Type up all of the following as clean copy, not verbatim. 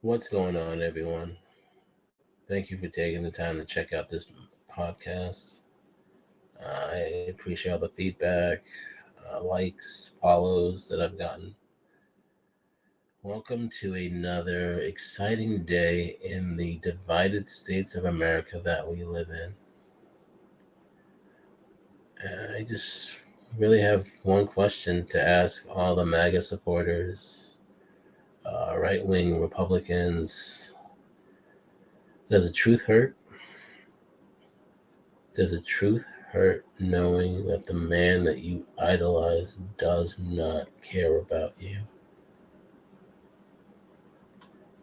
What's going on, everyone? Thank you for taking the time to check out this podcast. I appreciate all the feedback, likes, follows that I've gotten. Welcome to another exciting day in the divided states of America that we live in. I just really have one question to ask all the MAGA supporters, right wing Republicans. Does the truth hurt? Does the truth hurt knowing that the man that you idolize does not care about you?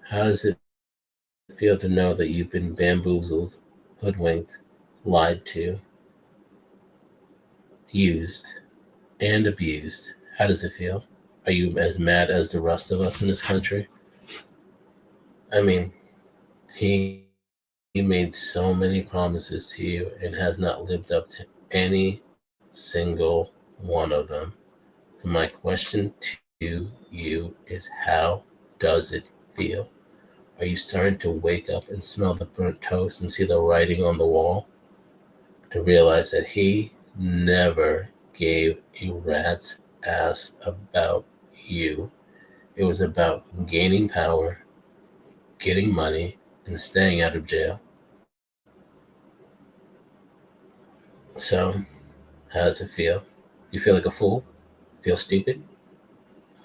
How does it feel to know that you've been bamboozled, hoodwinked, lied to, used, and abused? How does it feel? Are you as mad as the rest of us in this country? I mean, he made so many promises to you and has not lived up to any single one of them. So, my question to you is how does it feel? Are you starting to wake up and smell the burnt toast and see the writing on the wall? To realize that he never gave a rat's ass about you. It was about gaining power, getting money, and staying out of jail. So, how does it feel? You feel like a fool? Feel stupid?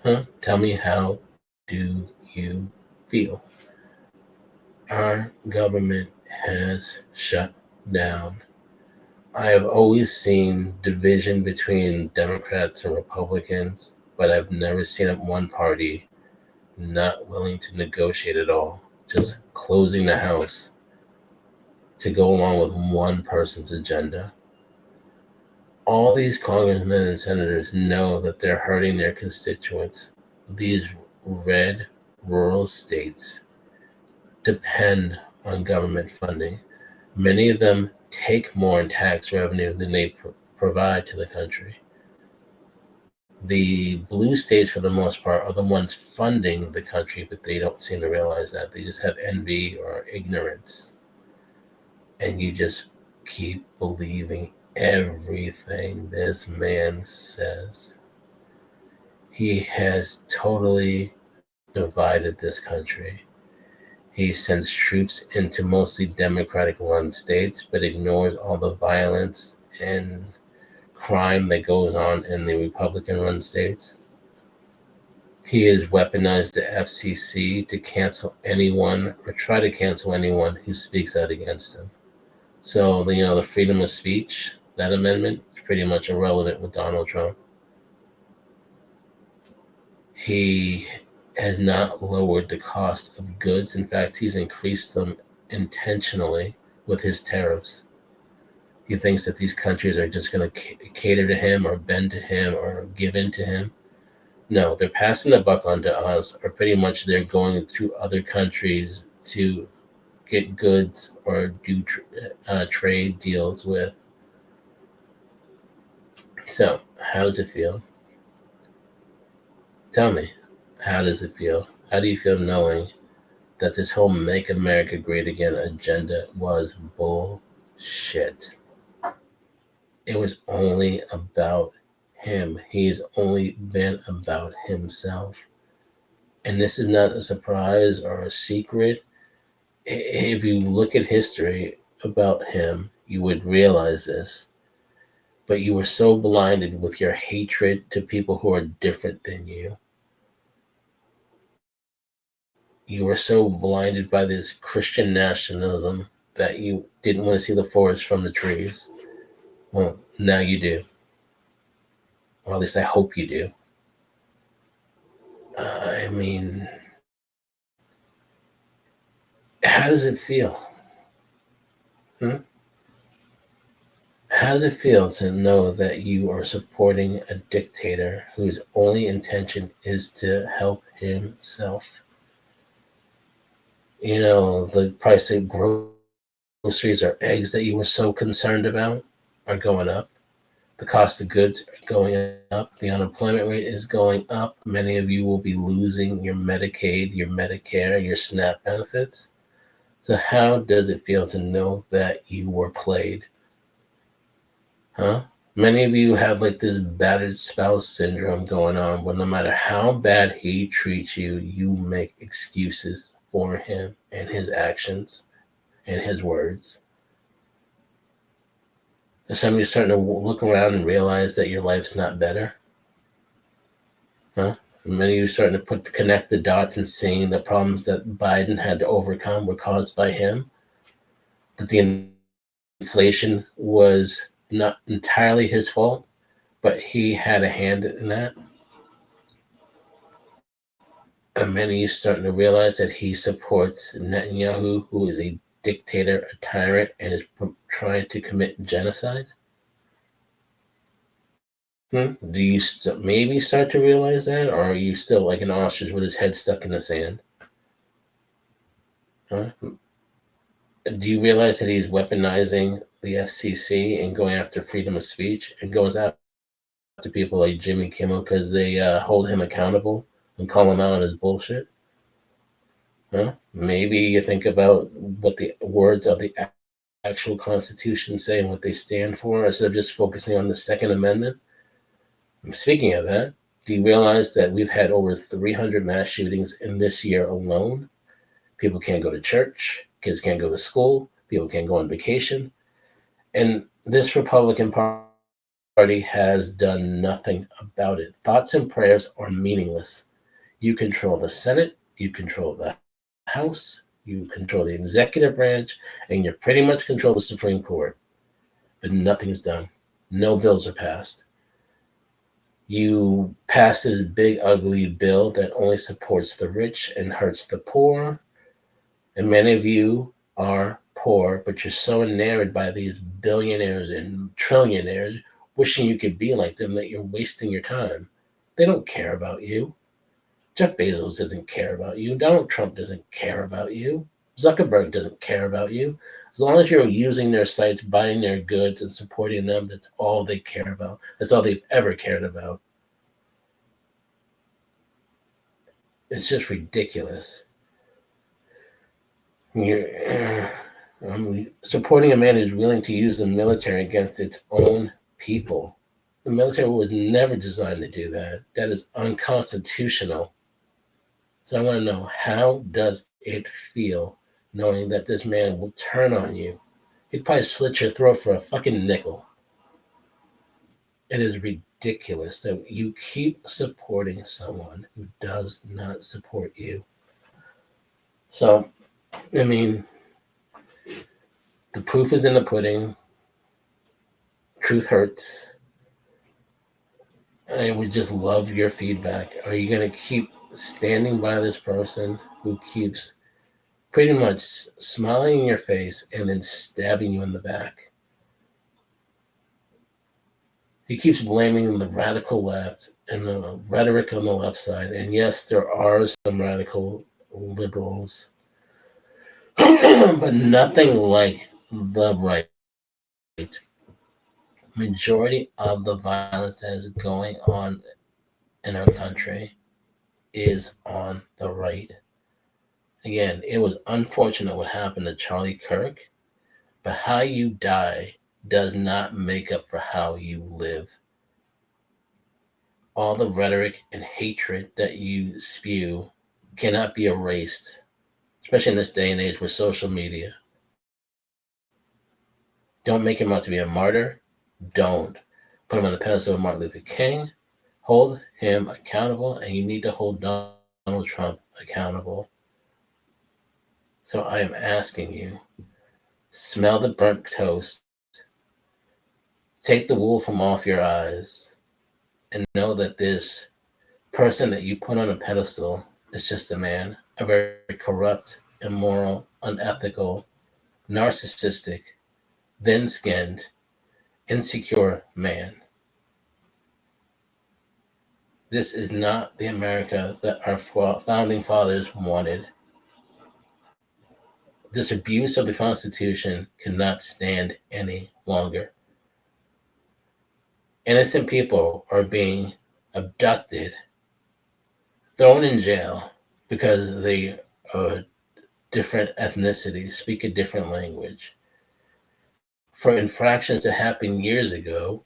Huh? Tell me, how do you feel? Our government has shut down. I have always seen division between Democrats and Republicans, but I've never seen one party not willing to negotiate at all, just closing the House to go along with one person's agenda. All these congressmen and senators know that they're hurting their constituents. These red rural states depend on government funding. Many of them take more in tax revenue than they provide to the country. The blue states, for the most part, are the ones funding the country, but they don't seem to realize that. They just have envy or ignorance. And you just keep believing everything this man says. He has totally divided this country. He sends troops into mostly Democratic run states, but ignores all the violence and crime that goes on in the Republican run states. He has weaponized the FCC to cancel anyone or try to cancel anyone who speaks out against him. So, the freedom of speech, that amendment, is pretty much irrelevant with Donald Trump. He has not lowered the cost of goods. In fact, he's increased them intentionally with his tariffs. He thinks that these countries are just going to cater to him or bend to him or give in to him. No, they're passing the buck on to us, or pretty much they're going through other countries to get goods or do trade deals with. So, how does it feel? Tell me, how does it feel? How do you feel knowing that this whole Make America Great Again agenda was bullshit? It was only about him. He's only been about himself. And this is not a surprise or a secret. If you look at history about him, you would realize this. But you were so blinded with your hatred to people who are different than you. You were so blinded by this Christian nationalism that you didn't want to see the forest from the trees. Well, now you do. Or at least I hope you do. I mean, how does it feel? Hmm? How does it feel to know that you are supporting a dictator whose only intention is to help himself? The price of groceries or eggs that you were so concerned about are going up. The cost of goods are going up. The unemployment rate is going up. Many of you will be losing your Medicaid, your Medicare, your SNAP benefits. So how does it feel to know that you were played? Huh? Many of you have like this battered spouse syndrome going on, where no matter how bad he treats you, you make excuses for him and his actions and his words. And some of you starting to look around and realize that your life's not better. Huh? Many of you starting to connect the dots and seeing the problems that Biden had to overcome were caused by him. That the inflation was not entirely his fault, but he had a hand in that. And many of you starting to realize that he supports Netanyahu, who is a dictator, a tyrant, and is trying to commit genocide. Do you maybe start to realize that, or are you still like an ostrich with his head stuck in the sand? Huh? Do you realize that he's weaponizing the FCC and going after freedom of speech and goes after people like Jimmy Kimmel because they hold him accountable and call him out on his bullshit? Huh? Maybe you think about what the words of the actual Constitution say and what they stand for instead of just focusing on the Second Amendment. Speaking of that, do you realize that we've had over 300 mass shootings in this year alone? People can't go to church, kids can't go to school, people can't go on vacation. And this Republican Party has done nothing about it. Thoughts and prayers are meaningless. You control the Senate, you control the House, you control the executive branch, and you pretty much control the Supreme Court. But nothing's done. No bills are passed. You pass this big, ugly bill that only supports the rich and hurts the poor. And many of you are poor, but you're so enamored by these billionaires and trillionaires, wishing you could be like them, that you're wasting your time. They don't care about you. Jeff Bezos doesn't care about you. Donald Trump doesn't care about you. Zuckerberg doesn't care about you. As long as you're using their sites, buying their goods, and supporting them, that's all they care about. That's all they've ever cared about. It's just ridiculous. You're supporting a man who's willing to use the military against its own people. The military was never designed to do that. That is unconstitutional. So I want to know, how does it feel knowing that this man will turn on you? He'd probably slit your throat for a fucking nickel. It is ridiculous that you keep supporting someone who does not support you. So, I mean, the proof is in the pudding. Truth hurts. I would just love your feedback. Are you going to keep standing by this person who keeps pretty much smiling in your face and then stabbing you in the back? He keeps blaming the radical left and the rhetoric on the left side. And yes, there are some radical liberals, but nothing like the right. Majority of the violence that is going on in our country is on the right. Again, it was unfortunate what happened to Charlie Kirk, but how you die does not make up for how you live. All the rhetoric and hatred that you spew cannot be erased, especially in this day and age with social media. Don't make him out to be a martyr. Don't put him on the pedestal of Martin Luther King. Hold him accountable, and you need to hold Donald Trump accountable. So I am asking you, smell the burnt toast, take the wool from off your eyes, and know that this person that you put on a pedestal is just a man, a very corrupt, immoral, unethical, narcissistic, thin-skinned, insecure man. This is not the America that our founding fathers wanted. This abuse of the Constitution cannot stand any longer. Innocent people are being abducted, thrown in jail because they are different ethnicities, speak a different language, for infractions that happened years ago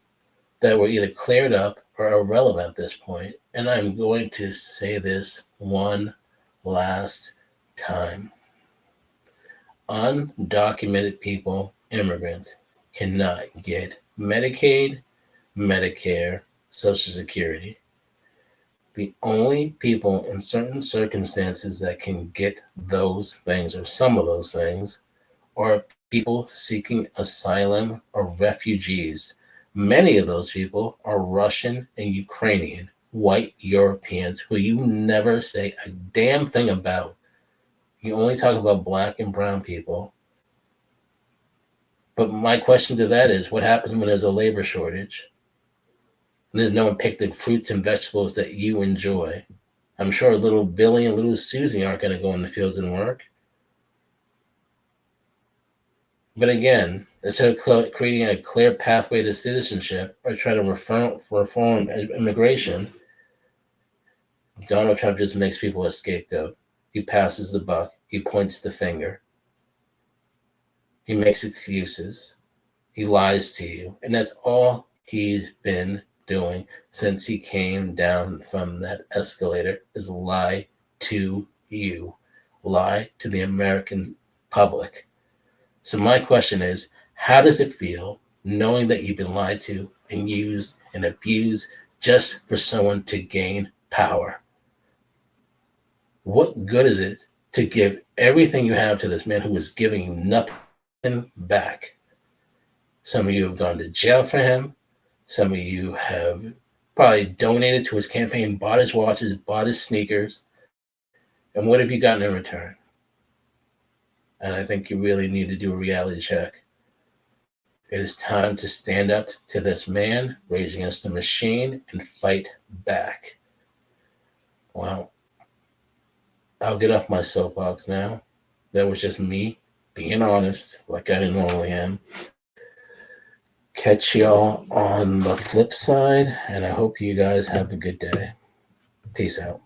that were either cleared up or irrelevant at this point. And I'm going to say this one last time. Undocumented people, immigrants, cannot get Medicaid, Medicare, Social Security. The only people in certain circumstances that can get those things or some of those things are people seeking asylum or refugees. Many of those people are Russian and Ukrainian, white Europeans who you never say a damn thing about. You only talk about black and brown people. But my question to that is, what happens when there's a labor shortage? And there's no one pick the fruits and vegetables that you enjoy. I'm sure little Billy and little Susie aren't going to go in the fields and work. But again, instead of creating a clear pathway to citizenship or try to reform immigration, Donald Trump just makes people a scapegoat. He passes the buck. He points the finger. He makes excuses. He lies to you. And that's all he's been doing since he came down from that escalator, is lie to you, lie to the American public. So my question is, how does it feel knowing that you've been lied to and used and abused just for someone to gain power? What good is it to give everything you have to this man who is giving nothing back? Some of you have gone to jail for him. Some of you have probably donated to his campaign, bought his watches, bought his sneakers. And what have you gotten in return? And I think you really need to do a reality check. It is time to stand up to this man, rage against the machine, and fight back. Well, I'll get off my soapbox now. That was just me being honest, like I normally am. Catch y'all on the flip side, and I hope you guys have a good day. Peace out.